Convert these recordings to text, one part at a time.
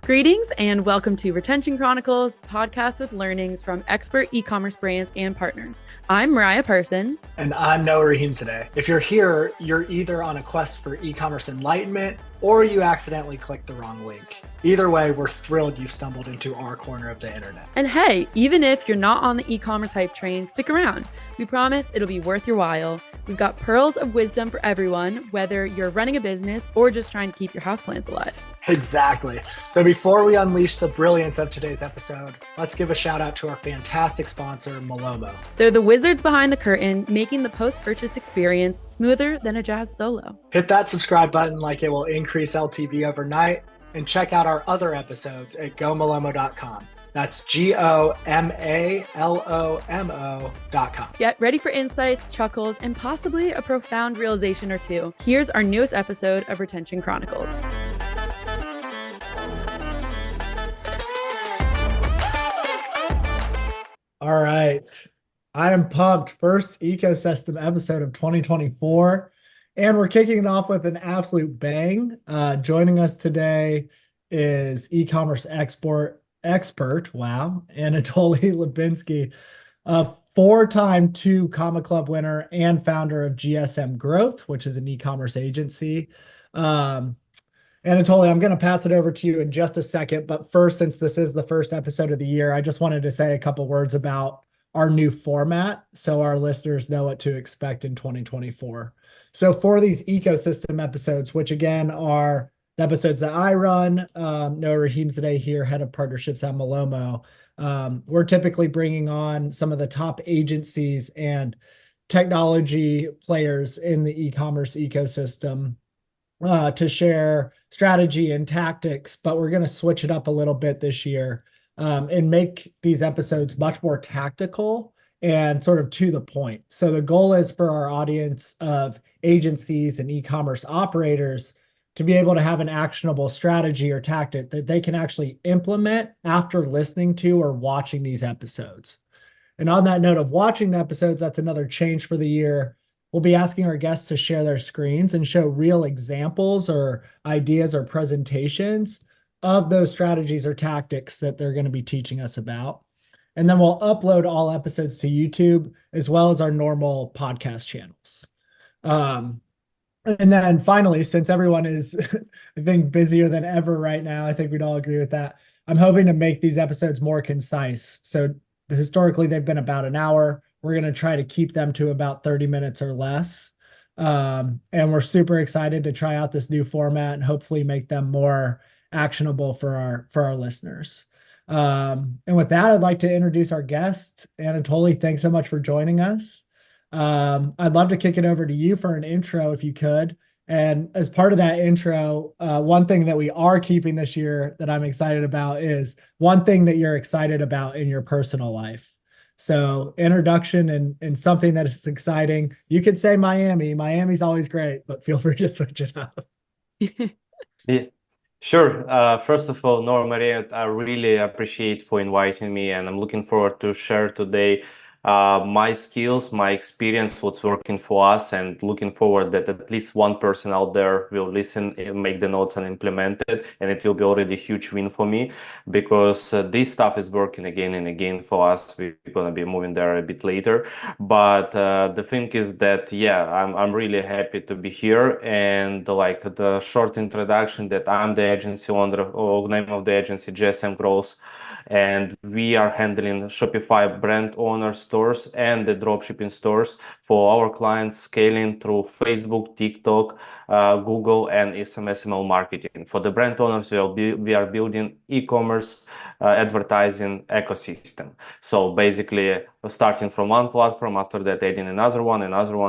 Greetings and welcome to Retention Chronicles, the podcast with learnings from expert e-commerce brands and partners. I'm Mariah Parsons. And I'm Noah Rahim today. If you're here, you're either on a quest for e-commerce enlightenment or you accidentally clicked the wrong link. Either way, we're thrilled you've stumbled into our corner of the internet. And hey, even if you're not on the e-commerce hype train, stick around. We promise it'll be worth your while. We've got pearls of wisdom for everyone, whether you're running a business or just trying to keep your houseplants alive. Exactly. So before we unleash the brilliance of today's episode, let's give a shout out to our fantastic sponsor, Malomo. They're the wizards behind the curtain, making the post-purchase experience smoother than a jazz solo. Hit that subscribe button like it will increase LTV overnight, and check out our other episodes at gomalomo.com. That's GOMALOMO.com. Get ready for insights, chuckles, and possibly a profound realization or two. Here's our newest episode of Retention Chronicles. All right. I am pumped. First ecosystem episode of 2024. And we're kicking it off with an absolute bang. Joining us today is e-commerce expert, Anatoliy Labinskiy, a four-time 2 Comma Club winner and founder of GSM Growth, which is an e-commerce agency. Anatoliy, I'm going to pass it over to you in just a second. But first, since this is the first episode of the year, I just wanted to say a couple words about our new format so our listeners know what to expect in 2024. So for these ecosystem episodes, which again are the episodes that I run, Noah Rahim's today here, head of partnerships at Malomo. We're typically bringing on some of the top agencies and technology players in the e-commerce ecosystem to share strategy and tactics, but we're going to switch it up a little bit this year and make these episodes much more tactical and sort of to the point. So the goal is for our audience of agencies and e-commerce operators to be able to have an actionable strategy or tactic that they can actually implement after listening to or watching these episodes. And on that note of watching the episodes, that's another change for the year. We'll be asking our guests to share their screens and show real examples or ideas or presentations of those strategies or tactics that they're going to be teaching us about. And then we'll upload all episodes to YouTube as well as our normal podcast channels. And then finally, since everyone is, I think, busier than ever right now, I think we'd all agree with that. I'm hoping to make these episodes more concise. So historically, they've been about an hour. We're going to try to keep them to about 30 minutes or less. And we're super excited to try out this new format and hopefully make them more actionable for our listeners. And with that, I'd like to introduce our guest, Anatoliy. Thanks so much for joining us. I'd love to kick it over to you for an intro, if you could. And as part of that intro, one thing that we are keeping this year that I'm excited about is one thing that you're excited about in your personal life. So introduction and something that is exciting. You could say Miami. Miami's always great, but feel free to switch it up. Yeah. Sure. First of all, Nora Maria, I really appreciate for inviting me, and I'm looking forward to share today my skills, my experience, what's working for us, and looking forward that at least one person out there will listen, make the notes and implement it, and it will be already a huge win for me because this stuff is working again and again for us. We're going to be moving there a bit later, but the thing is that, yeah, I'm really happy to be here. And like the short introduction that I'm the agency owner, or name of the agency, GSM Growth, and we are handling Shopify brand owner stores and the dropshipping stores for our clients, scaling through Facebook, TikTok, Google, and SMS email marketing. For the brand owners, we are building e-commerce advertising ecosystem. So basically, starting from one platform, after that adding another one.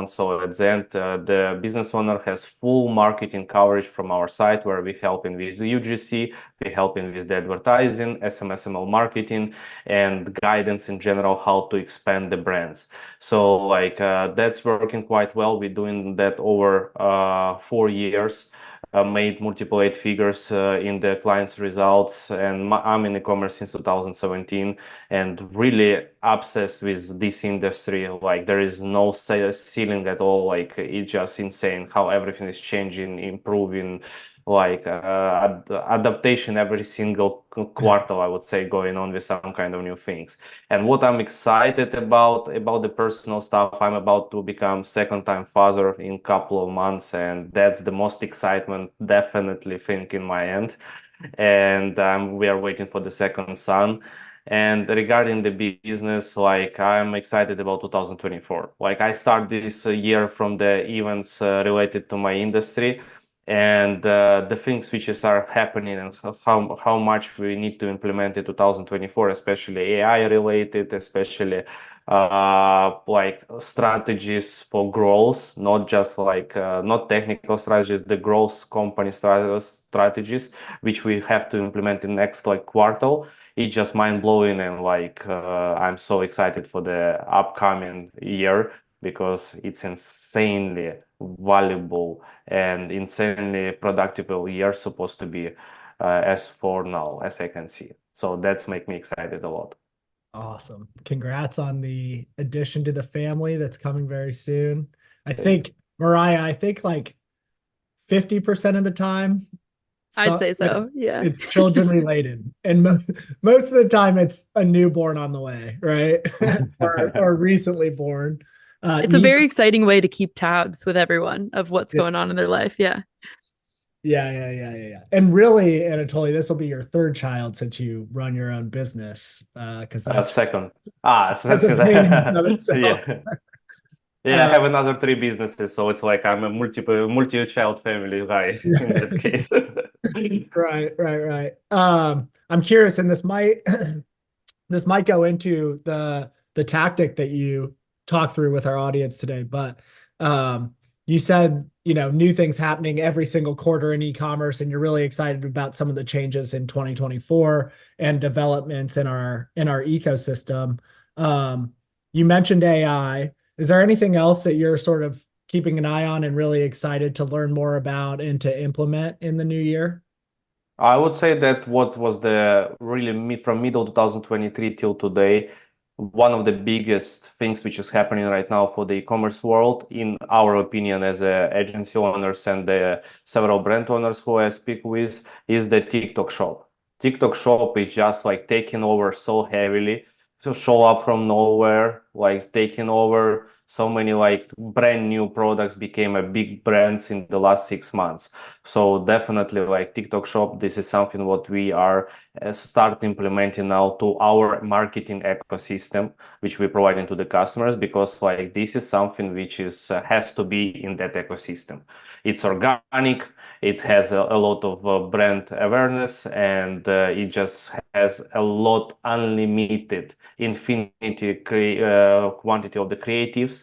So at the end, the business owner has full marketing coverage from our site, where we helping with the UGC, we helping with the advertising, SMS email marketing, and guidance in general how to expand the brands. So like that's working quite well. We're doing that over 4 years. Made multiple 8 figures in the client's results, and I'm in e-commerce since 2017 and really obsessed with this industry. Like there is no ceiling at all. Like it's just insane how everything is changing, improving, like adaptation every single quarter, I would say, going on with some kind of new things. And what I'm excited about the personal stuff, I'm about to become second-time father in couple of months, and that's the most excitement definitely thing in my end. And we are waiting for the second son. And regarding the business, like I'm excited about 2024. Like I start this year from the events related to my industry, and the things which are happening and how much we need to implement in 2024, especially AI related, especially like strategies for growth, not just like not technical strategies, the growth company strategies which we have to implement in next like quarter. It's just mind blowing, and like I'm so excited for the upcoming year because it's insanely valuable and insanely productive year supposed to be as for now as I can see. So that's make me excited a lot. Awesome. Congrats on the addition to the family that's coming very soon. I Thanks. think, Mariah, I think like 50% of the time, I'd so say so. Yeah. it's children related. And most of the time it's a newborn on the way, right? or recently born. It's a Neither, very exciting way to keep tabs with everyone of what's going on in their life. Yeah. yeah. And really, Anatoly, this will be your third child since you run your own business. Because Second. that's a pain in of itself. Yeah. Yeah, I Uh, have another three businesses, so it's like I'm a multi-child family guy in that case. right. I'm curious, and this might this might go into the tactic that you talk through with our audience today, but um, you said, new things happening every single quarter in e-commerce, and you're really excited about some of the changes in 2024 and developments in our ecosystem. You mentioned AI. Is there anything else that you're sort of keeping an eye on and really excited to learn more about and to implement in the new year? I would say that what was the really from middle 2023 till today, one of the biggest things which is happening right now for the e-commerce world, in our opinion, as agency owners and the several brand owners who I speak with, is the TikTok shop. TikTok shop is just like taking over so heavily, to show up from nowhere, like taking over so many like brand new products became a big brands in the last 6 months. So definitely like TikTok shop, this is something what we are start implementing now to our marketing ecosystem, which we providing to the customers, because like this is something which is has to be in that ecosystem. It's organic, it has a lot of brand awareness, and it just has a lot unlimited infinity quantity of the creatives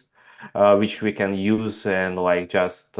which we can use and like just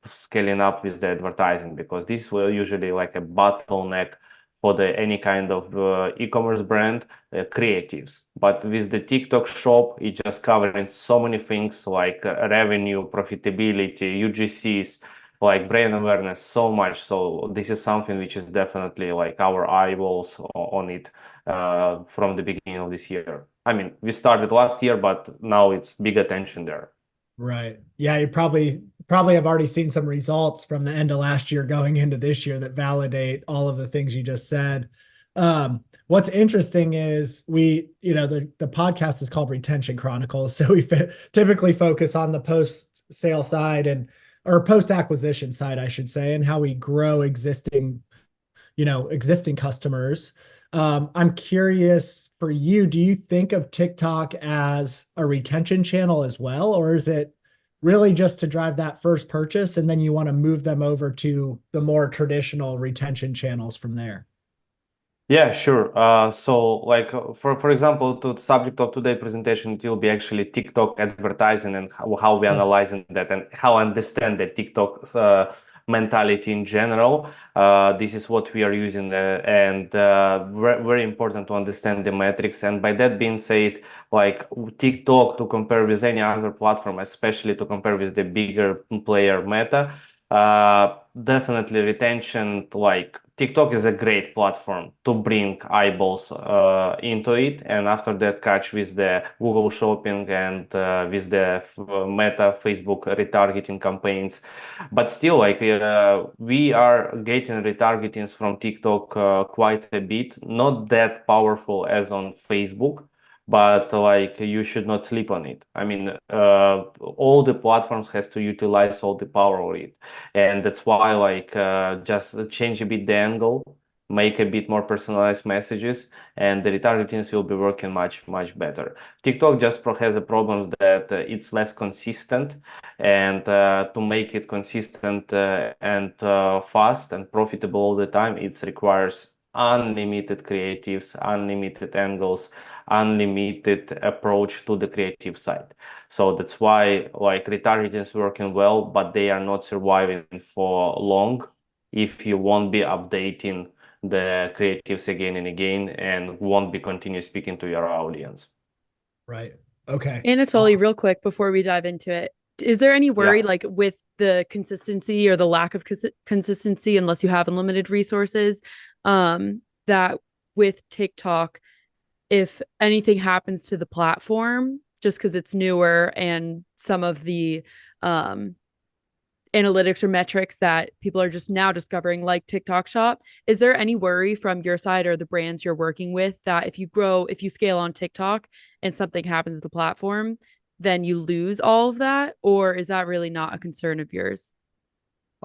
scaling up with the advertising, because this will usually like a bottleneck for the any kind of e-commerce brand creatives. But with the TikTok shop, it just covering so many things like revenue, profitability, UGCs, like brand awareness, so much. So this is something which is definitely like our eyeballs on it from the beginning of this year. I mean, we started last year, but now it's big attention there. Right. Yeah, you probably have already seen some results from the end of last year going into this year that validate all of the things you just said. What's interesting is the podcast is called Retention Chronicles, so we typically focus on the post sale side or post acquisition side, I should say, and how we grow existing customers. I'm curious for you, do you think of TikTok as a retention channel as well, or is it really just to drive that first purchase and then you want to move them over to the more traditional retention channels from there? Yeah, sure. So like for example, to the subject of today's presentation, it will be actually TikTok advertising and how we Oh, analyzing that and how I understand the TikTok mentality in general. This is what we are using, and very important to understand the metrics. And by that being said, like TikTok to compare with any other platform, especially to compare with the bigger player Meta. definitely retention. Like TikTok is a great platform to bring eyeballs into it, and after that catch with the Google Shopping and with the Meta Facebook retargeting campaigns. But still, like we are getting retargetings from TikTok quite a bit, not that powerful as on Facebook, but like you should not sleep on it. I mean, all the platforms has to utilize all the power of it, and that's why like just change a bit the angle, make a bit more personalized messages, and the retargetings will be working much better. TikTok just has a problem that it's less consistent, and to make it consistent and fast and profitable all the time, it requires unlimited creatives, unlimited angles, unlimited approach to the creative side. So that's why like retargeting is working well, but they are not surviving for long if you won't be updating the creatives again and again and won't be continue speaking to your audience. Right. Okay. Anatoly, real quick before we dive into it, is there any worry Yeah. like with the consistency or the lack of consistency, unless you have unlimited resources, that with TikTok, if anything happens to the platform, just because it's newer and some of the um, analytics or metrics that people are just now discovering, like TikTok Shop, is there any worry from your side or the brands you're working with that if you scale on TikTok and something happens to the platform, then you lose all of that? Or is that really not a concern of yours?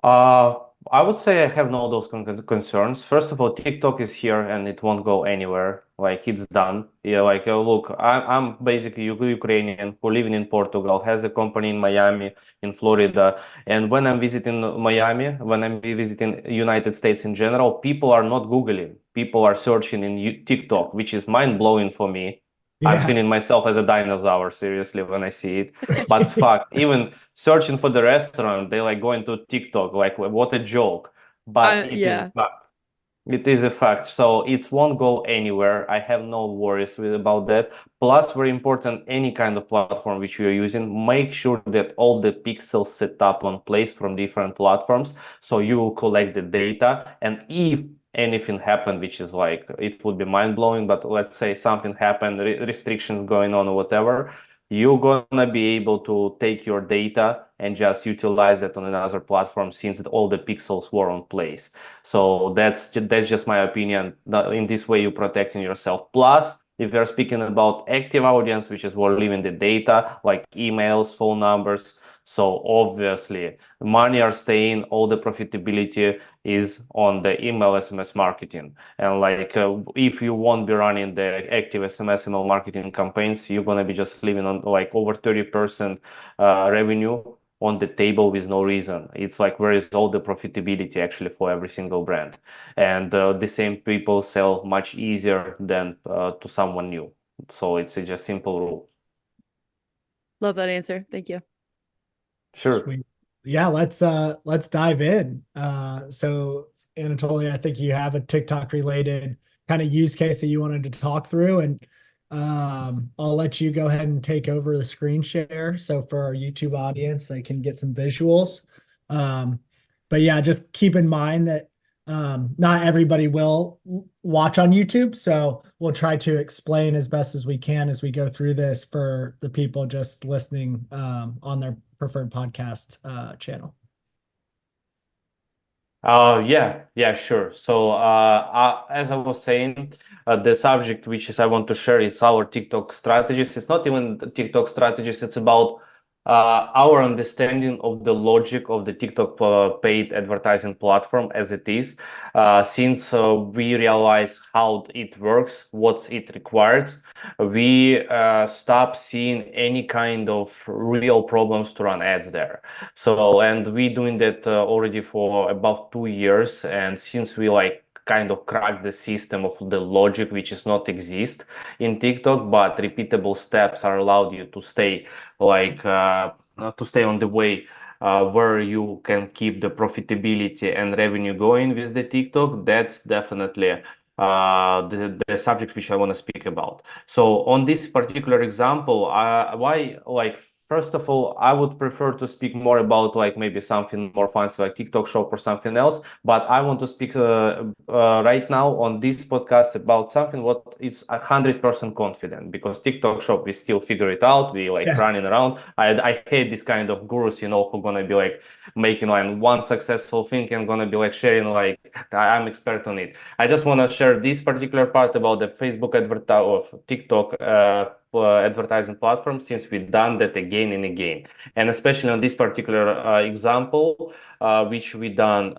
Uh, I would say I have no those concerns. First of all, TikTok is here and it won't go anywhere. Like it's done. Yeah, like look, I'm basically Ukrainian who living in Portugal, has a company in Miami, in Florida. And when I'm visiting Miami, when I'm visiting United States in general, people are not Googling. People are searching in TikTok, which is mind blowing for me. I'm Yeah. feeling myself as a dinosaur, seriously, when I see it. But fuck, even searching for the restaurant, they like going to TikTok, like what a joke. But it is Yeah. fact. It is a fact. So it won't go anywhere. I have no worries about that. Plus, very important, any kind of platform which you are using, make sure that all the pixels set up on place from different platforms. So you will collect the data. And if anything happened, which is like, it would be mind blowing, but let's say something happened, restrictions going on or whatever, you're gonna be able to take your data and just utilize that on another platform since all the pixels were on place. So that's just my opinion. In this way, you're protecting yourself. Plus, if you're speaking about active audience, which is we're leaving the data like emails, phone numbers. So obviously, money are staying. All the profitability is on the email SMS marketing. And like, if you won't be running the active SMS email marketing campaigns, you're gonna be just living on like over 30% revenue on the table with no reason. It's like where is all the profitability actually for every single brand, and the same people sell much easier than to someone new. So it's just simple rule. Love that answer. Thank you. Sure. Sweet. Yeah, let's dive in. So Anatoly, I think you have a TikTok related kind of use case that you wanted to talk through, and I'll let you go ahead and take over the screen share. So for our YouTube audience, they can get some visuals. Um, but yeah, just keep in mind that not everybody will watch on YouTube. So we'll try to explain as best as we can as we go through this for the people just listening on their preferred podcast channel. Yeah, sure. So, as I was saying, the subject which is I want to share is our TikTok strategies. It's not even the TikTok strategies. It's about our understanding of the logic of the TikTok paid advertising platform as it is. Since we realize how it works, what it requires, we stop seeing any kind of real problems to run ads there. So, and we doing that already for about 2 years. And since we like kind of cracked the system of the logic, which is not exist in TikTok, but repeatable steps are allowed you to stay like, to stay on the way where you can keep the profitability and revenue going with the TikTok. That's definitely the subject which I want to speak about. So on this particular example, why like First of all, I would prefer to speak more about like maybe something more fancy like TikTok Shop or something else. But I want to speak right now on this podcast about something what is 100% confident, because TikTok Shop we still figure it out. We like Yeah. running around. I hate this kind of gurus, you know, who gonna be like making like one successful thing and gonna be like sharing like I'm expert on it. I just want to share this particular part about the Facebook advert of TikTok advertising platform, since we've done that again and again, and especially on this particular example, which we done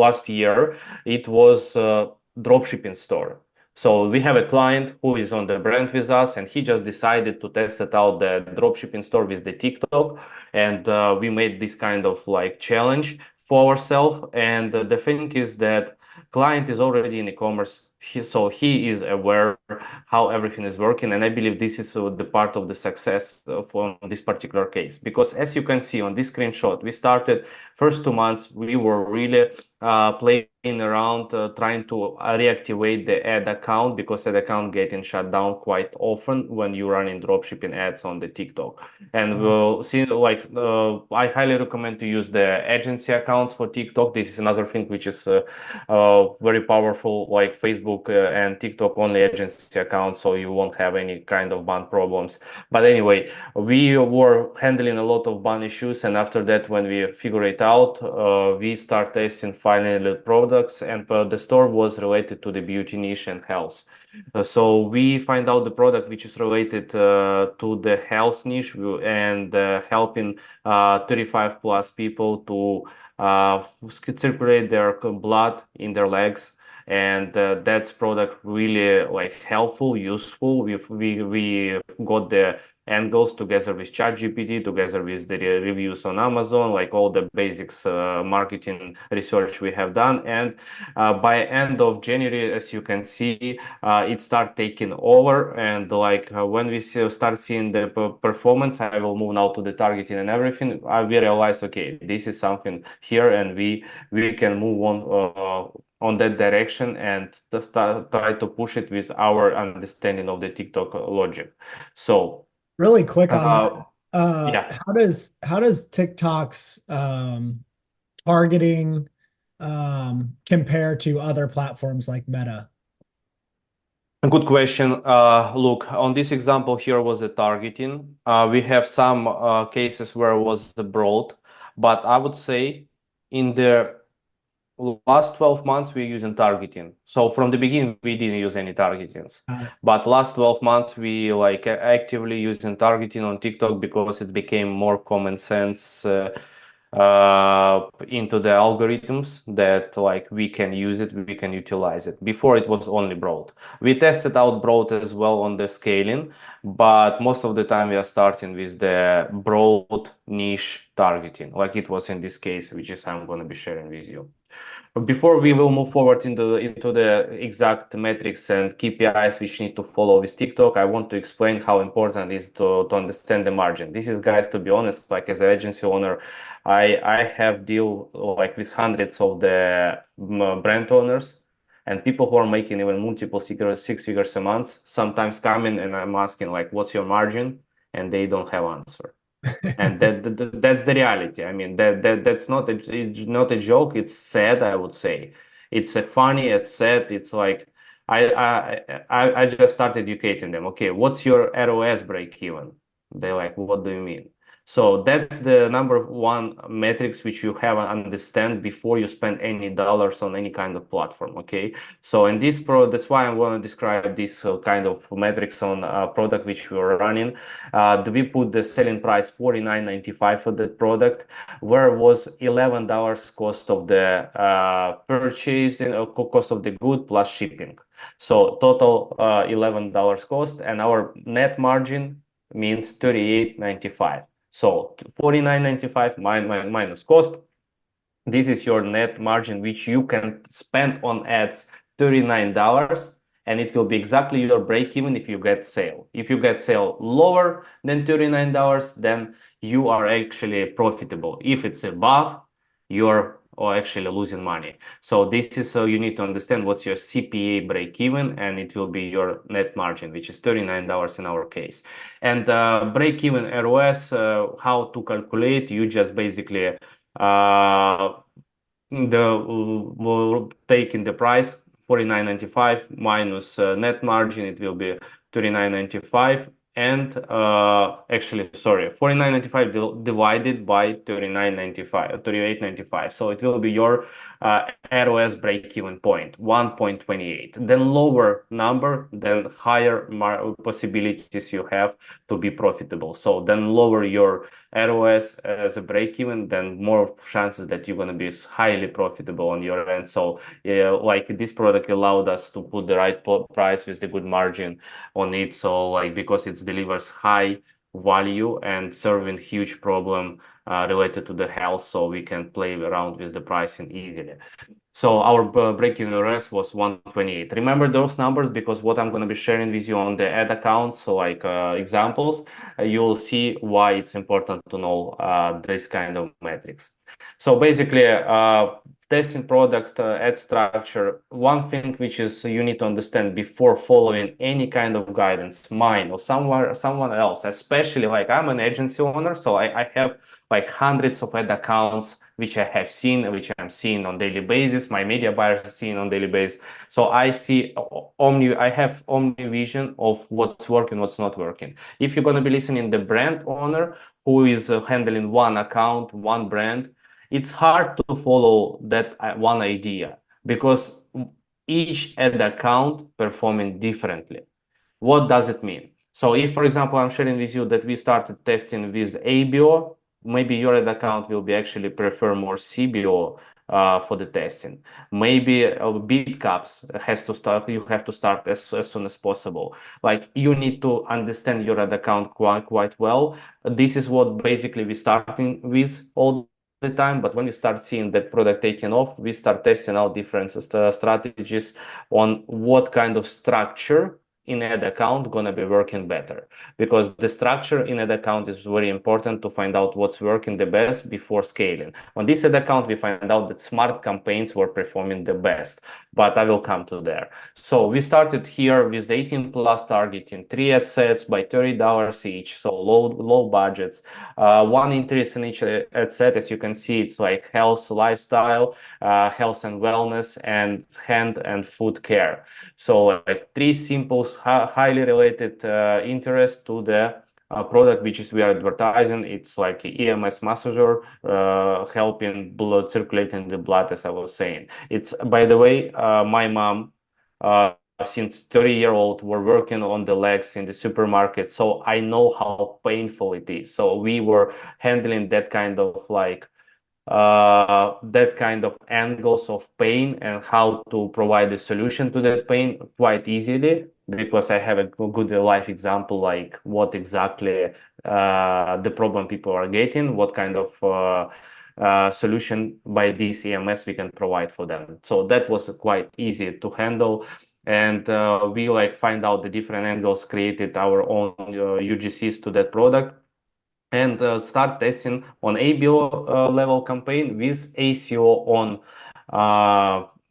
last year. It was a dropshipping store. So we have a client who is on the brand with us, and he just decided to test it out the dropshipping store with the TikTok, and we made this kind of like challenge for ourselves. And the thing is that client is already in e-commerce, so he is aware how everything is working, and I believe this is the part of the success for this particular case, because as you can see on this screenshot, we started first 2 months, we were really playing around, trying to reactivate the ad account, because ad account getting shut down quite often when you run in dropshipping ads on the TikTok. And we'll see, like, I highly recommend to use the agency accounts for TikTok. This is another thing which is very powerful, like Facebook and TikTok only agency accounts, so you won't have any kind of ban problems. But anyway, we were handling a lot of ban issues, and after that, when we figure it out, we start testing finally products, and the store was related to the beauty niche and health. So we find out the product which is related to the health niche, and helping 35 plus people to circulate their blood in their legs. And that's product really like helpful, useful. We got the angles together with ChatGPT, together with the reviews on Amazon, like all the basics marketing research we have done. And by end of January, as you can see, it start taking over. And like when we start seeing the performance, I will move now to the targeting and everything. We realize, okay, this is something here, and we can move on that direction, and to try to push it with our understanding of the TikTok logic. So Really quick on that. yeah. How does TikTok's targeting compare to other platforms like Meta? A good question. Look, on this example here was the targeting. We have some cases where it was broad, but I would say in the last 12 months we're using targeting. So from the beginning we didn't use any targetings, but last 12 months we like actively using targeting on TikTok, because it became more common sense into the algorithms, that like we can use it, we can utilize it. Before it was only broad. We tested out broad as well on the scaling, but most of the time we are starting with the broad niche targeting, like it was in this case, which is I'm going to be sharing with you. Before we will move forward into the exact metrics and KPIs which need to follow with TikTok, I want to explain how important it is to understand the margin. This is, guys, to be honest, like as an agency owner, I have deal like with hundreds of the brand owners and people who are making even multiple six figures a month, sometimes come in and I'm asking like, what's your margin? And they don't have answer. And that's the reality. I mean, that's not it's not a joke. It's sad, I would say. It's a funny, it's sad. It's like I just started educating them. Okay, what's your ROS break even? They're like, what do you mean? So that's the number one metrics which you have to understand before you spend any dollars on any kind of platform. Okay, so in this that's why I'm going to describe this kind of metrics on a product which we're running. We put the selling price $49.95 for that product, where was $11 cost of the purchase and cost of the good plus shipping. So total $11 cost, and our net margin means $38.95. So $49.95 minus cost. This is your net margin, which you can spend on ads $39, and it will be exactly your break even if you get sale. If you get sale lower than $39, then you are actually profitable. If it's above your or actually losing money. So this is you need to understand what's your CPA break even, and it will be your net margin, which is $39 in our case. And break even ROS, how to calculate? You just basically will take in the price 49.95 minus net margin, it will be 39.95, and actually sorry, 49.95 divided by 38.95, so it will be your ROS break-even point 1.28. Then lower number, then higher possibilities you have to be profitable. So then lower your ROS as a break-even, then more chances that you're going to be highly profitable on your end. So like this product allowed us to put the right price with the good margin on it. So like because it delivers high value and serving huge problem related to the health, so we can play around with the pricing easily. So our break-even ROS was 128. Remember those numbers, because what I'm going to be sharing with you on the ad accounts, so like examples, you will see why it's important to know this kind of metrics. So basically, testing products, ad structure, one thing which is you need to understand before following any kind of guidance, mine or someone else, especially like I'm an agency owner, so I have like hundreds of ad accounts which I have seen, which I'm seeing on daily basis. My media buyers are seeing on daily basis. So I see I have omni vision of what's working, what's not working. If you're going to be listening the brand owner who is handling one account, one brand, it's hard to follow that one idea because each ad account performing differently. What does it mean? So if, for example, I'm sharing with you that we started testing with ABO, maybe your ad account will be actually prefer more CBO for the testing. Maybe bid caps has to start. You have to start as soon as possible. Like you need to understand your ad account quite well. This is what basically we starting with all the time. But when you start seeing that product taking off, we start testing out different strategies on what kind of structure in ad account gonna be working better, because the structure in ad account is very important to find out what's working the best before scaling. On this ad account, we find out that smart campaigns were performing the best, but I will come to there. So we started here with the 18 plus targeting, 3 ad sets by $30 each, so low budgets. One interest in each ad set, as you can see, it's like health, lifestyle, health and wellness, and hand and foot care. So like 3 simple, highly related interest to the product which is we are advertising. It's like EMS massager, helping blood circulating the blood, as I was saying. It's, by the way, my mom since 30-year-old were working on the legs in the supermarket, so I know how painful it is. So we were handling that kind of like angles of pain and how to provide a solution to that pain quite easily, because I have a good life example, like what exactly the problem people are getting, what kind of solution by this EMS we can provide for them. So that was quite easy to handle. And we like find out the different angles, created our own UGCs to that product, and start testing on ABO level campaign with ACO on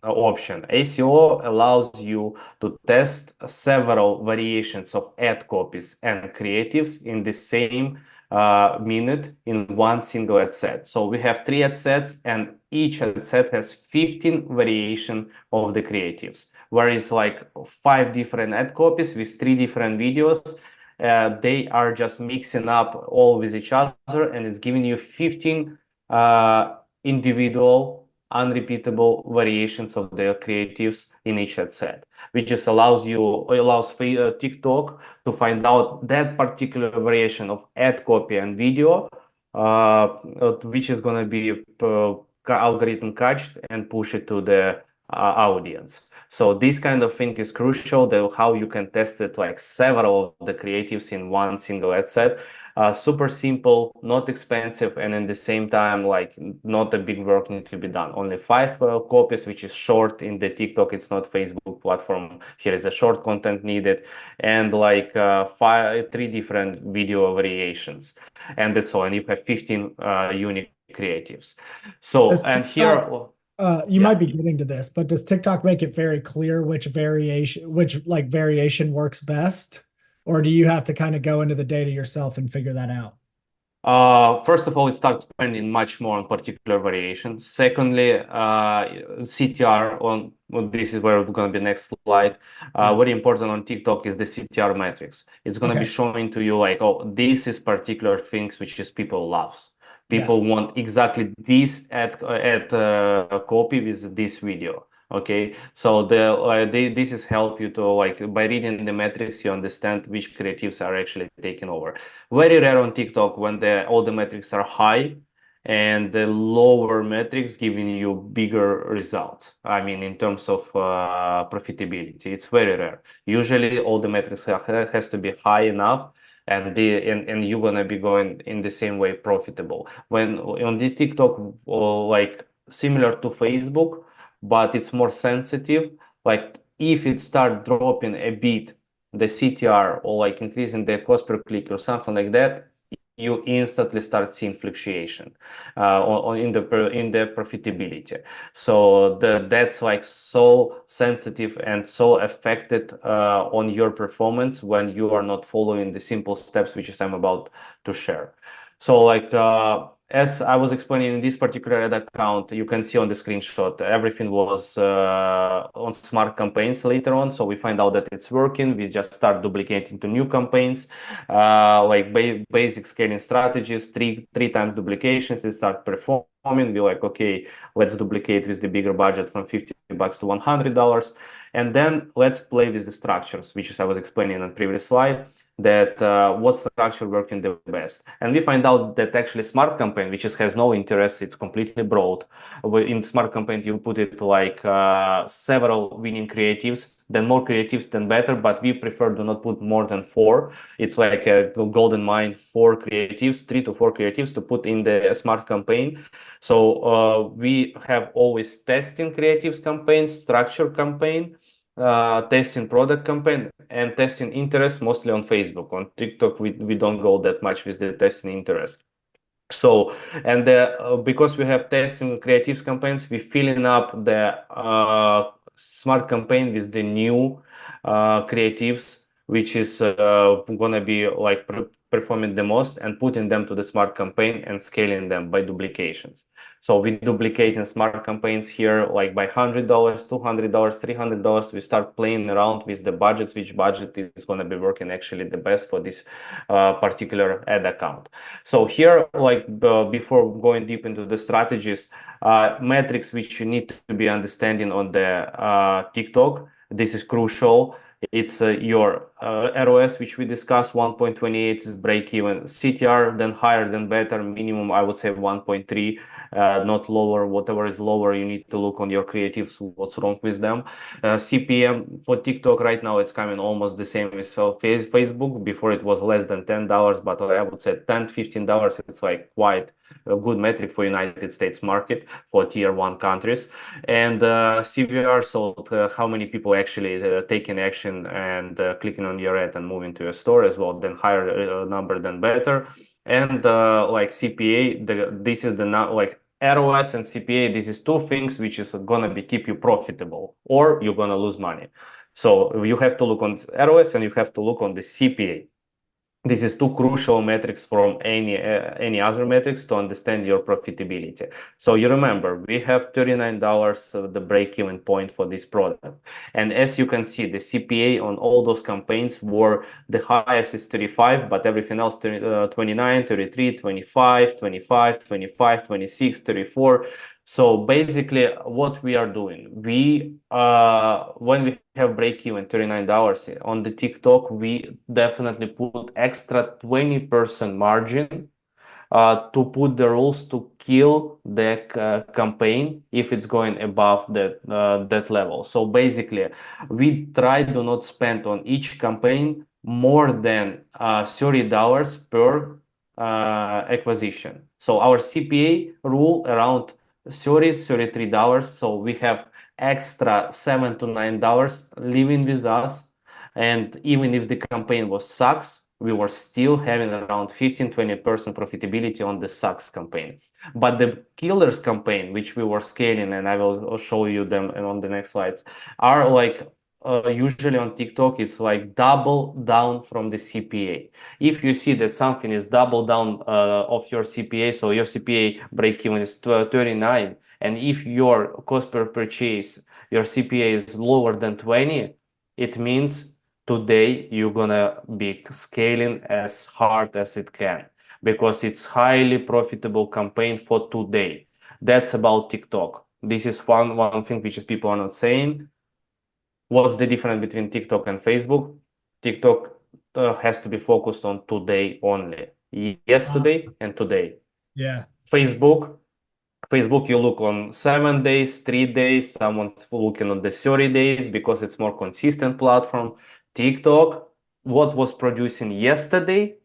option. ACO allows you to test several variations of ad copies and creatives in the same minute in one single ad set. So we have 3 ad sets, and each ad set has 15 variation of the creatives, whereas like 5 different ad copies with 3 different videos, they are just mixing up all with each other, and it's giving you 15 individual unrepeatable variations of the creatives in each ad set, which just allows TikTok to find out that particular variation of ad copy and video, which is going to be algorithm catched and push it to the audience. So this kind of thing is crucial, that how you can test it like several of the creatives in one single ad set. Super simple, not expensive, and in the same time, like not a big work need to be done. Only 5 copies, which is short in the TikTok. It's not Facebook platform. Here is a short content needed, and like 3 different video variations, and that's all. And you have 15 unique creatives. So, Does and TikTok, here, you yeah. might be getting to this, but does TikTok make it very clear which variation works best? Or do you have to kind of go into the data yourself and figure that out? First of all, it starts spending much more on particular variations. Secondly, CTR well, this is where it's going to be next slide. Yeah. Very important on TikTok is the CTR metrics. It's going to be Okay. showing to you like, oh, this is particular things which is people loves. Yeah. People want exactly this at copy with this video. Okay, so this is help you to like by reading the metrics, you understand which creatives are actually taking over. Very rare on TikTok when all the metrics are high and the lower metrics giving you bigger results. I mean, in terms of profitability, it's very rare. Usually, all the metrics has to be high enough, and you're gonna be going in the same way profitable. When on the TikTok, like similar to Facebook, but it's more sensitive. Like if it start dropping a bit the CTR or like increasing the cost per click or something like that, you instantly start seeing fluctuation in the profitability. So that's like so sensitive and so affected on your performance when you are not following the simple steps which is I'm about to share. So like as I was explaining in this particular ad account, you can see on the screenshot, everything was on smart campaigns later on. So we find out that it's working. We just start duplicating to new campaigns, like basic scaling strategies, three times duplications. It start performing. We're like, okay, let's duplicate with the bigger budget from $50 to $100. And then let's play with the structures, which is I was explaining on previous slide, that what structure working the best. And we find out that actually smart campaign, which has no interest, it's completely broad. In smart campaign, you put it like several winning creatives, then more creatives, then better, but we prefer do not put more than 4. It's like a golden mine, 4 creatives, 3 to 4 creatives to put in the smart campaign. So we have always testing creatives campaign, structure campaign, testing product campaign, and testing interest mostly on Facebook. On TikTok, we don't go that much with the testing interest. So, and because we have testing creatives campaigns, we're filling up the smart campaign with the new creatives, which is gonna be like performing the most and putting them to the smart campaign and scaling them by duplications. So we duplicate in smart campaigns here like by $100, $200, $300. We start playing around with the budgets, which budget is going to be working actually the best for this particular ad account. So here, like before going deep into the strategies, metrics which you need to be understanding on the TikTok. This is crucial. It's your ROS, which we discussed, 1.28 is break even. CTR, then higher than better, minimum, I would say 1.3, not lower. Whatever is lower, you need to look on your creatives, what's wrong with them. CPM for TikTok right now, it's coming almost the same as Facebook. Before it was less than $10, but I would say $10, $15, it's like quite a good metric for United States market for tier 1 countries. And CVR, so how many people actually taking action and clicking on your ad and moving to your store as well, then higher number than better. And like CPA, this is the like ROS and CPA. This is 2 things which is gonna be keep you profitable or you're gonna lose money. So you have to look on ROS and you have to look on the CPA. This is 2 crucial metrics from any other metrics to understand your profitability. So you remember, we have $39 the break-even point for this product. And as you can see, the CPA on all those campaigns were the highest is 35, but everything else 29, 33, 25, 25, 25, 26, 34. So basically, what we are doing, when we have break-even $39 on the TikTok, we definitely put extra 20% margin to put the rules to kill the campaign if it's going above that level. So basically, we try to not spend on each campaign more than $30 per acquisition. So our CPA rule around $33. So we have extra $7 to $9 living with us. And even if the campaign was sucks, we were still having around 15-20% profitability on the sucks campaign. But the killers campaign, which we were scaling, and I will show you them on the next slides, are like usually on TikTok, it's like double down from the CPA. If you see that something is double down of your CPA, so your CPA break even is 39, and if your cost per purchase, your CPA is lower than 20, it means today you're gonna be scaling as hard as it can because it's highly profitable campaign for today. That's about TikTok. This is one thing which is people are not saying. What's the difference between TikTok and Facebook? TikTok has to be focused on today only. Yesterday and today. Yeah. Facebook, you look on 7 days, 3 days, someone's looking on the 30 days because it's more consistent platform. TikTok, what was producing yesterday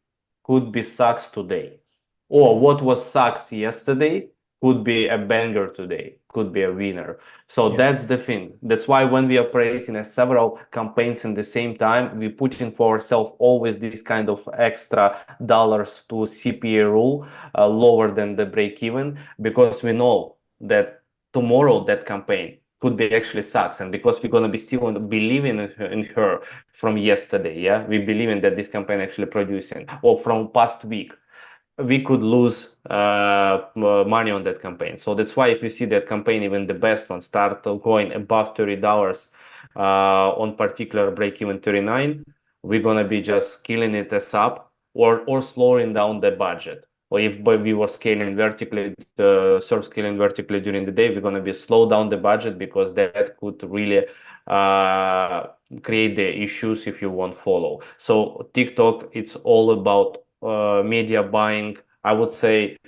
could be sucks today. Or what was sucks yesterday could be a banger today, could be a winner. So Yeah. that's the thing. That's why when we operate in several campaigns in the same time, we put in for ourselves always this kind of extra dollars to CPA rule, lower than the break even, because we know that tomorrow that campaign could be actually sucks, and because we're gonna be still believing in her from yesterday, yeah, we believe in that this campaign actually producing, or from past week, we could lose money on that campaign. So that's why if you see that campaign, even the best one, start going above $30 on particular break even 39, we're gonna be just killing it as up, or slowing down the budget. Or if we were scaling vertically, serve scaling vertically during the day, we're gonna be slow down the budget because that could really create the issues if you won't follow. So TikTok, it's all about media buying. I would say,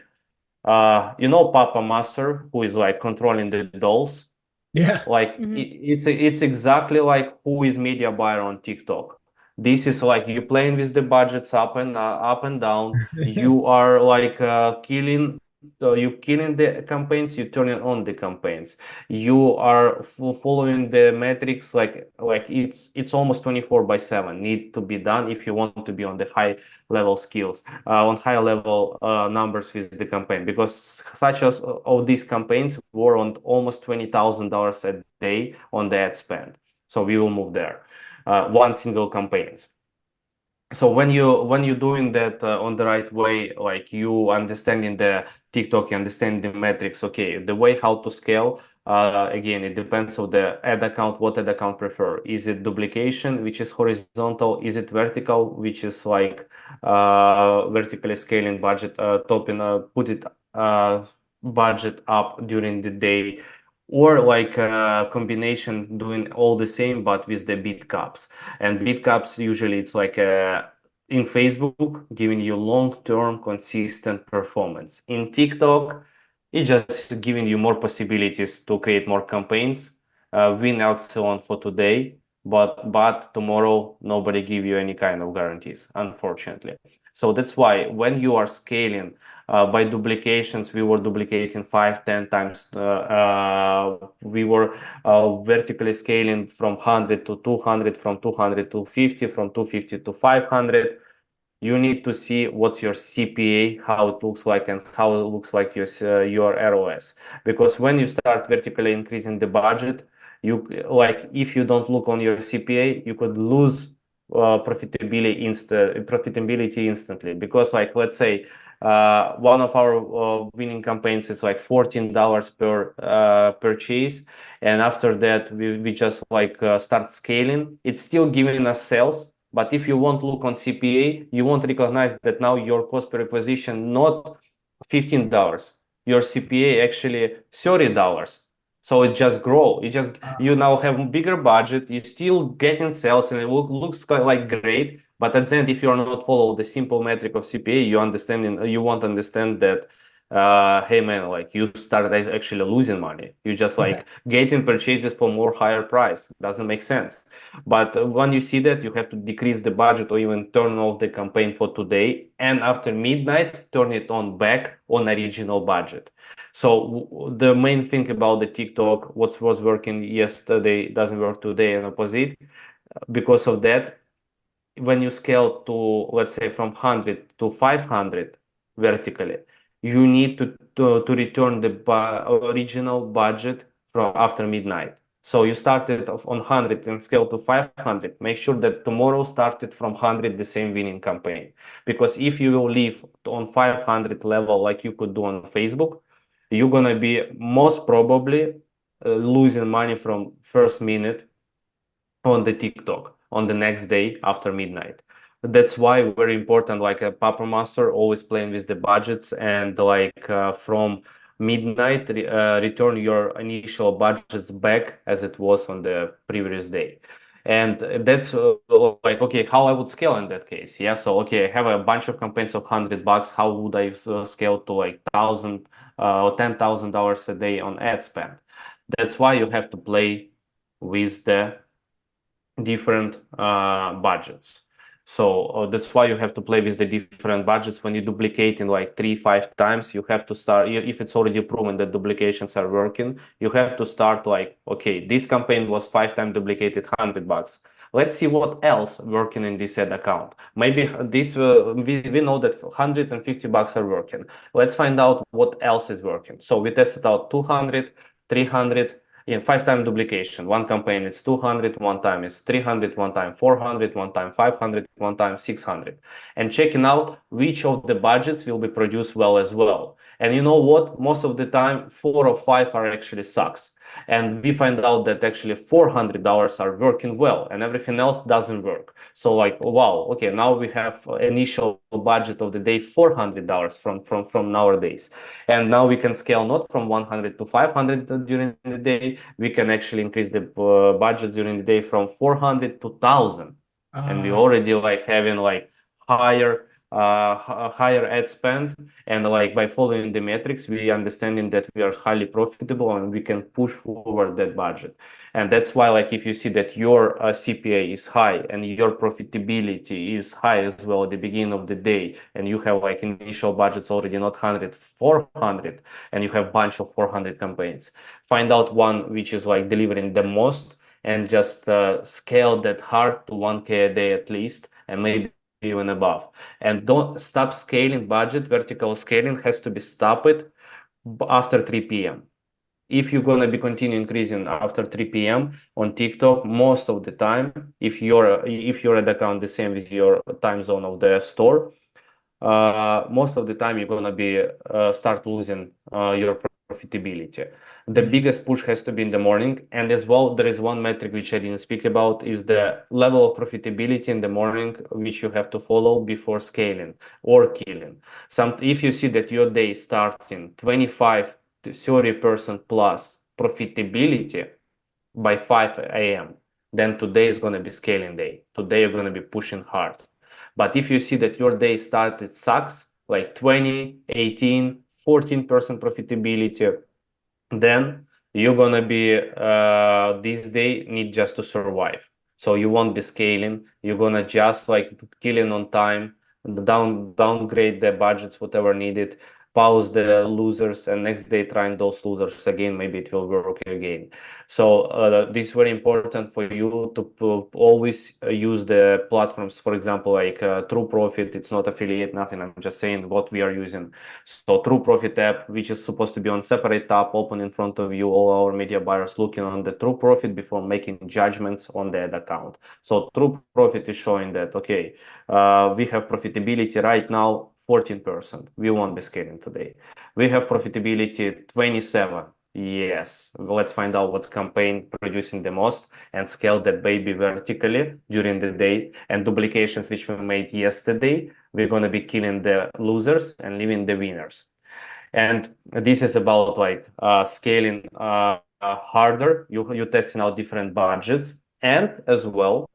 Papa Master, who is like controlling the dolls. Yeah. Like it's exactly like who is media buyer on TikTok. This is like you playing with the budgets up and down. You are like you killing the campaigns. You turning on the campaigns. You are following the metrics like it's almost 24/7 need to be done if you want to be on the high level skills on high level numbers with the campaign, because such as of these campaigns were on almost $20,000 a day on the ad spend. So we will move there. One single campaigns. So when you're doing that on the right way, like you understanding the TikTok, you understand the metrics. Okay, the way how to scale. Again, it depends on the ad account, what ad account prefer. Is it duplication, which is horizontal? Is it vertical, which is like vertically scaling budget, topping, put it budget up during the day, or like a combination doing all the same but with the bid caps. And bid caps usually it's like in Facebook giving you long-term consistent performance. In TikTok, it's just giving you more possibilities to create more campaigns, win out so on for today, but tomorrow nobody give you any kind of guarantees, unfortunately. So that's why when you are scaling by duplications, we were duplicating 5-10 times. We were vertically scaling from 100 to 200, from 200 to 50, from 250 to 500. You need to see what's your CPA, how it looks like, and how it looks like your ROS. Because when you start vertically increasing the budget, you like if you don't look on your CPA, you could lose profitability instantly. Because like let's say one of our winning campaigns is like $14 per purchase, and after that we just like start scaling. It's still giving us sales. But if you won't look on CPA, you won't recognize that now your cost per acquisition not $15. Your CPA actually $30. So it just grow. You now have a bigger budget. You still getting sales, and it looks like great. But at the end, if you are not follow the simple metric of CPA, you won't understand that. Hey man, like you started actually losing money. You just like getting purchases for more higher price. Doesn't make sense. But when you see that, you have to decrease the budget or even turn off the campaign for today. And after midnight, turn it on back on original budget. So the main thing about the TikTok, what was working yesterday doesn't work today and opposite. Because of that, when you scale to, let's say, from 100 to 500 vertically, you need to return the original budget from after midnight. So you started on 100 and scale to 500. Make sure that tomorrow started from 100, the same winning campaign. Because if you will leave on 500 level like you could do on Facebook, you're gonna be most probably losing money from first minute on the TikTok on the next day after midnight. That's why very important, like a Papa Master, always playing with the budgets and like from midnight, return your initial budget back as it was on the previous day. And that's like, okay, how I would scale in that case. Yeah. So, okay, I have a bunch of campaigns of $100. How would I scale to like thousand or $10,000 a day on ad spend? That's why you have to play with the different budgets. So that's why you have to play with the different budgets. When you duplicate in like 3-5 times, you have to start, if it's already proven that duplications are working, you have to start like, okay, this campaign was 5 times duplicated, $100. Let's see what else working in this ad account. Maybe this we know that $150 are working. Let's find out what else is working. So we tested out 200, 300, in 5 time duplication. One campaign is 200, one time is 300, one time 400, one time 500, one time 600. And checking out which of the budgets will be produced well as well. And you know what? Most of the time, 4 or 5 are actually sucks. And we find out that actually $400 are working well and everything else doesn't work. So like, wow, okay, now we have initial budget of the day, $400 from nowadays. And now we can scale not from 100 to 500 during the day. We can actually increase the budget during the day from 400 to 1,000. And we already like having like higher higher ad spend, and like by following the metrics we understanding that we are highly profitable and we can push forward that budget. And that's why, like, if you see that your CPA is high and your profitability is high as well at the beginning of the day, and you have like initial budgets already not 100, 400, and you have bunch of 400 campaigns, find out one which is like delivering the most and just scale that hard to 1K a day at least, and maybe even above. And don't stop scaling budget. Vertical scaling has to be stopped after 3 p.m. If you're gonna be continue increasing after 3 p.m. on TikTok, most of the time, if your ad account the same with your time zone of the store, most of the time you're gonna be start losing your profitability. The biggest push has to be in the morning, and as well there is one metric which I didn't speak about, is the level of profitability in the morning which you have to follow before scaling or killing. If you see that your day starting 25 to 30% plus profitability by 5 a.m., then today is going to be scaling day. Today you're going to be pushing hard. But if you see that your day started sucks, like 20, 18, 14% profitability, then you're going to be, this day need just to survive. So you won't be scaling. You're going to just like killing on time, downgrade the budgets, whatever needed, pause the losers, and next day trying those losers again. Maybe it will work again. So this is very important for you to always use the platforms. For example, like True Profit. It's not affiliate, nothing. I'm just saying what we are using. So True Profit app, which is supposed to be on separate tab, open in front of you, all our media buyers looking on the True Profit before making judgments on the ad account. So True Profit is showing that, okay, we have profitability right now 14%. We won't be scaling today. We have profitability 27. Yes, let's find out what's campaign producing the most and scale that baby vertically during the day. And duplications which we made yesterday, we're going to be killing the losers and leaving the winners. And this is about like scaling harder. You're testing out different budgets, and as well,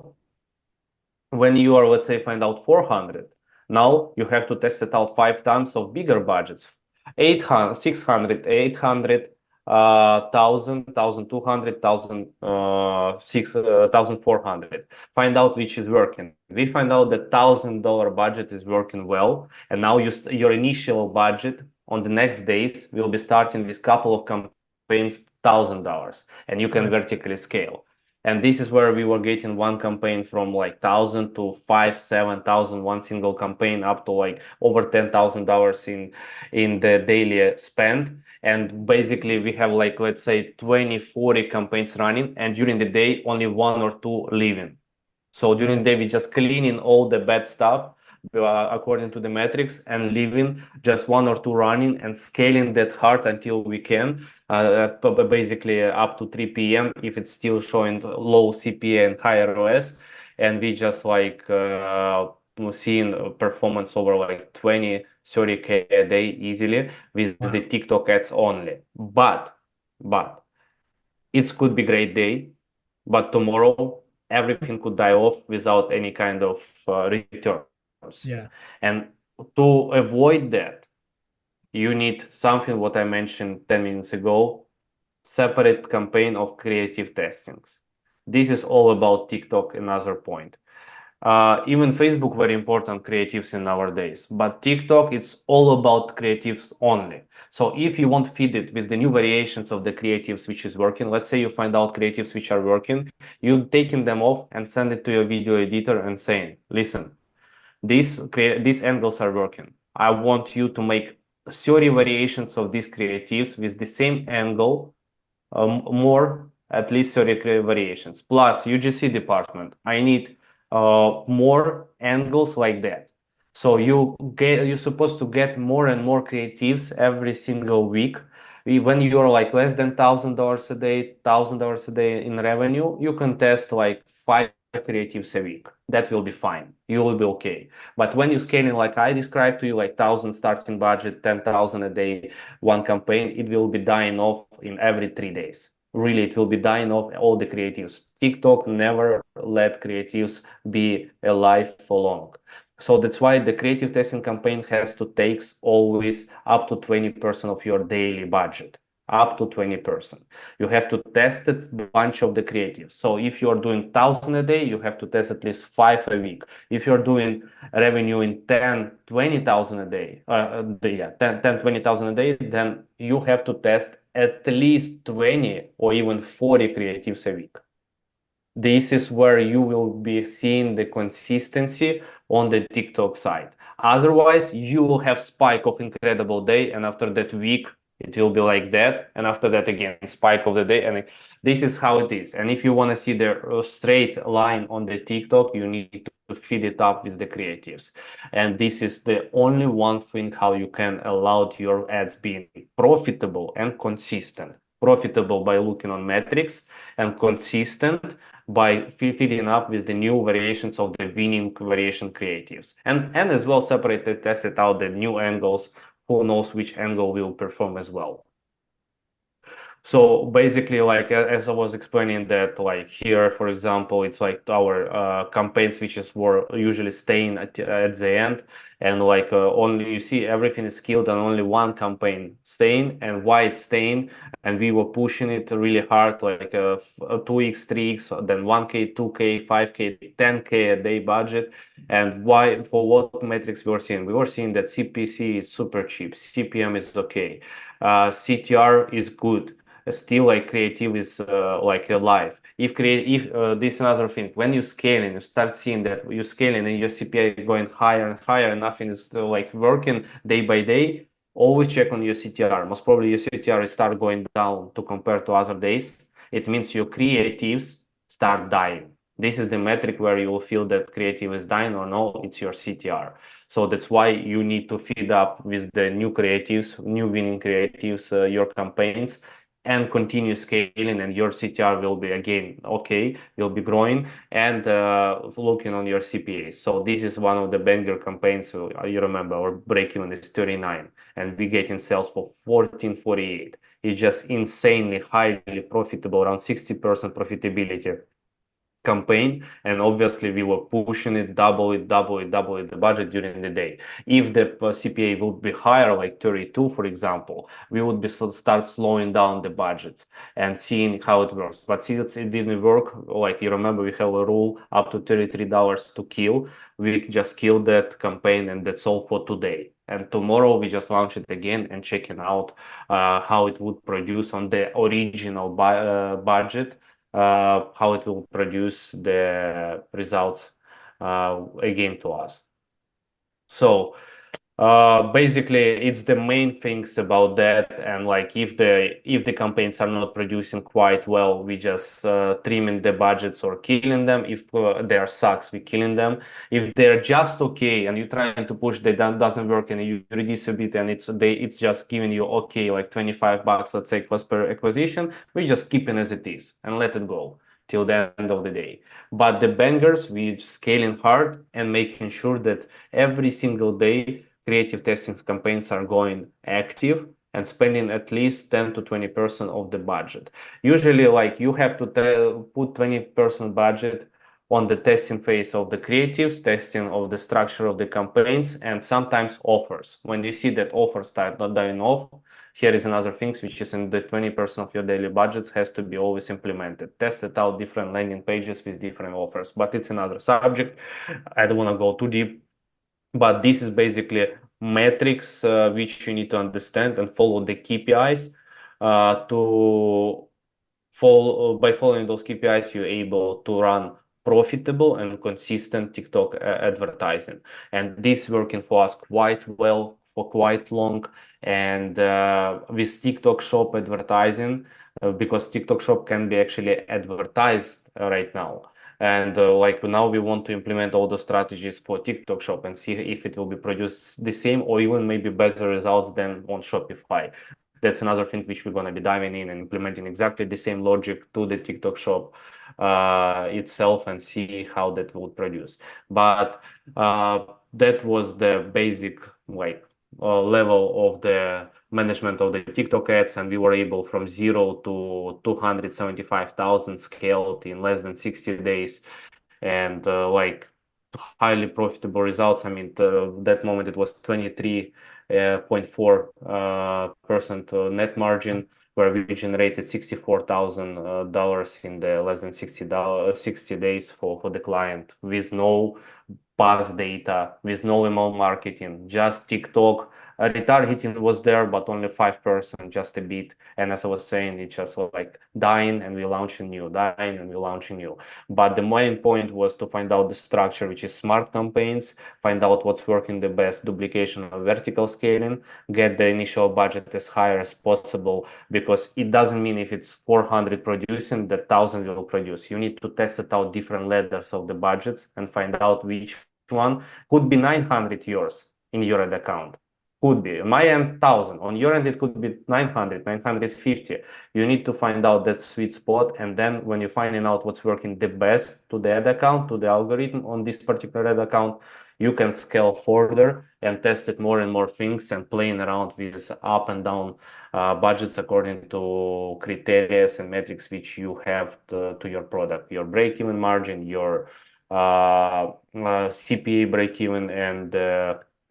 when you are, let's say, find out 400, now you have to test it out 5 times of bigger budgets, 800, 600, 800, 1000, 1200, 1400. Find out which is working. We find out that $1,000 budget is working well, and now your initial budget on the next days will be starting with couple of campaigns, $1,000, and you can vertically scale. And this is where we were getting one campaign from like 1,000 to 5, 7,000, one single campaign up to like over $10,000 in the daily spend. And basically we have like, let's say 20, 40 campaigns running, and during the day, only one or two leaving. So during the day, we just cleaning all the bad stuff according to the metrics and leaving just one or two running and scaling that hard until we can, basically up to 3 p.m. if it's still showing low CPA and higher ROS. And we just like seeing performance over like 20, 30K a day easily with the TikTok ads only. But it could be great day, but tomorrow everything could die off without any kind of returns. Yeah. And to avoid that, you need something what I mentioned 10 minutes ago, separate campaign of creative testings. This is all about TikTok, another point. Even Facebook, very important creatives in nowadays, but TikTok, it's all about creatives only. So if you want to feed it with the new variations of the creatives which is working, let's say you find out creatives which are working, you taking them off and send it to your video editor and saying, listen, these angles are working. I want you to make 30 variations of these creatives with the same angle, more at least 30 variations. Plus UGC department, I need more angles like that. So you're supposed to get more and more creatives every single week. When you're like less than $1,000 a day, $1,000 a day in revenue, you can test like 5 creatives a week. That will be fine. You will be okay. But when you're scaling, like I described to you, like 1,000 starting budget, 10,000 a day, one campaign, it will be dying off in every 3 days. Really, it will be dying off all the creatives. TikTok never let creatives be alive for long. So that's why the creative testing campaign has to take always up to 20% of your daily budget. Up to 20%. You have to test a bunch of the creatives. So if you're doing 1,000 a day, you have to test at least 5 a week. If you're doing revenue in 10, 20,000 a day, 10, 20,000 a day, then you have to test at least 20 or even 40 creatives a week. This is where you will be seeing the consistency on the TikTok side. Otherwise, you will have spike of incredible day, and after that week, it will be like that, and after that again, spike of the day, and this is how it is. And if you want to see the straight line on the TikTok, you need to feed it up with the creatives. And this is the only one thing how you can allow your ads being profitable and consistent. Profitable by looking on metrics, and consistent by feeding up with the new variations of the winning variation creatives. And as well separated, tested out the new angles. Who knows which angle will perform as well. So basically, like as I was explaining that, like here, for example, it's like our campaign switches were usually staying at the end, and like only you see everything is killed and only one campaign staying. And why it's staying? And we were pushing it really hard, like 2x, 3x, then 1K, 2K, 5K, 10K a day budget. And why? For what metrics we were seeing? We were seeing that CPC is super cheap, CPM is okay, CTR is good. Still, like creative is like alive. If this is another thing, when you scaling, you start seeing that you scaling and your CPI going higher and higher, and nothing is like working day by day. Always check on your CTR. Most probably your CTR is start going down to compare to other days. It means your creatives start dying. This is the metric where you will feel that creative is dying or no, it's your CTR. So that's why you need to feed up with the new creatives, new winning creatives, your campaigns, and continue scaling, and your CTR will be again okay, will be growing, and looking on your CPA. So this is one of the banger campaigns. So you remember our break-even is 39, and we getting sales for 14.48. It's just insanely highly profitable, around 60% profitability campaign. And obviously we were pushing it, double it the budget during the day. If the CPA would be higher, like 32 for example, we would be start slowing down the budgets and seeing how it works. But since it didn't work, like you remember, we have a rule up to $33 to kill. We just killed that campaign, and that's all for today. And tomorrow we just launch it again and checking out how it would produce on the original budget how it will produce the results again to us. So basically it's the main things about that, and like if the campaigns are not producing quite well, we just trimming the budgets or killing them. If they are sucks, we killing them. If they're just okay and you're trying to push, they doesn't work and you reduce a bit and it's just giving you okay, like $25, let's say, cost per acquisition, we just keep it as it is and let it go till the end of the day. But the bangers, we scaling hard and making sure that every single day creative testing campaigns are going active and spending at least 10 to 20% of the budget. Usually, like you have to put 20% budget on the testing phase of the creatives, testing of the structure of the campaigns, and sometimes offers. When you see that offers start not dying off, here is another thing, which is in the 20% of your daily budgets has to be always implemented. Tested out different landing pages with different offers, but it's another subject. I don't want to go too deep. But this is basically metrics which you need to understand and follow the KPIs to follow. By following those KPIs, you're able to run profitable and consistent TikTok advertising. And this working for us quite well for quite long. And with TikTok Shop advertising, because TikTok Shop can be actually advertised right now. And like now we want to implement all the strategies for TikTok Shop and see if it will be produced the same or even maybe better results than on Shopify. That's another thing which we're going to be diving in and implementing exactly the same logic to the TikTok Shop itself and see how that will produce. But that was the basic like level of the management of the TikTok ads, and we were able from 0 to 275,000 scaled in less than 60 days, and like highly profitable results. I mean, that moment it was 23.4% net margin, where we generated $64,000 in the less than 60 days for the client, with no buzz data, with no email marketing, just TikTok. Retargeting was there, but only 5%, just a bit. And as I was saying, it's just like dying and we're launching new, dying and we're launching new. But the main point was to find out the structure, which is smart campaigns, find out what's working the best, duplication of vertical scaling, get the initial budget as high as possible, because it doesn't mean if it's 400 producing, that 1,000 will produce. You need to test it out different ladders of the budgets and find out which one could be 900 yours in your ad account. Could be my end 1,000, on your end it could be 900, 950. You need to find out that sweet spot, and then when you're finding out what's working the best to the ad account, to the algorithm on this particular ad account, you can scale further and test it more and more things and playing around with up and down budgets according to criteria and metrics which you have to your product, your break-even margin, your CPA break-even, and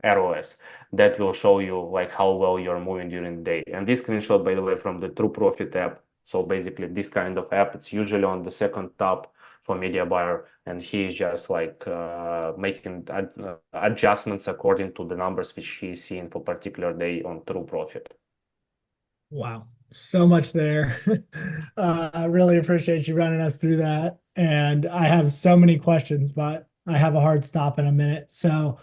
ROS. That will show you like how well you're moving during the day. And this screenshot, by the way, from the True Profit app. So basically this kind of app, it's usually on the second tab for media buyer, and he is just like making adjustments according to the numbers which he's seeing for particular day on True Profit. Wow, so much there. I really appreciate you running us through that. And I have so many questions, but I have a hard stop in a minute. So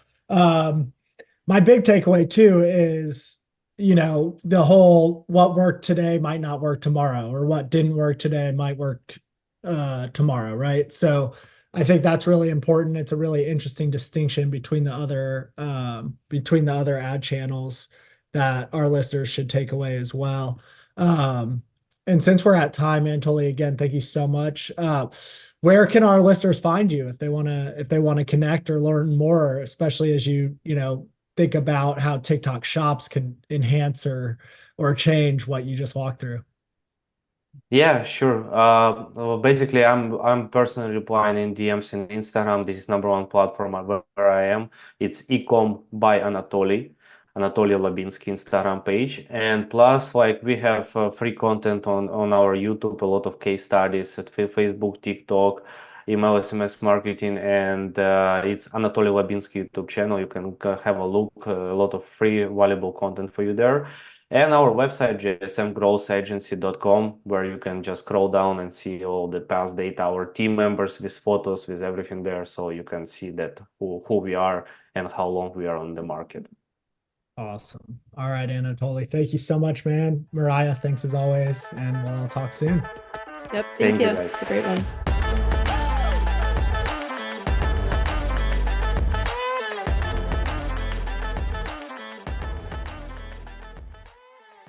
my big takeaway too is, the whole what worked today might not work tomorrow, or what didn't work today might work tomorrow, right? So I think that's really important. It's a really interesting distinction between the other ad channels that our listeners should take away as well. And since we're at time, Anatoly, again, thank you so much. Where can our listeners find you if they want to connect or learn more, especially as you think about how TikTok shops could enhance or change what you just walked through? Yeah, sure. Well, basically, I'm personally replying in DMs in Instagram. This is number one platform where I am. It's ecom by Anatoly Labinskiy Instagram page. And plus, like we have free content on our YouTube, a lot of case studies at Facebook, TikTok, email, SMS marketing, and it's Anatoly Labinskiy YouTube channel. You can have a look, a lot of free, valuable content for you there. And our website, gsmgrowthagency.com, where you can just scroll down and see all the past data, our team members with photos, with everything there. So you can see that who we are and how long we are on the market. Awesome. All right, Anatoly. Thank you so much, man. Mariah, thanks as always. And we'll talk soon. Yep. Thank Thank you, you. guys. It's a great one.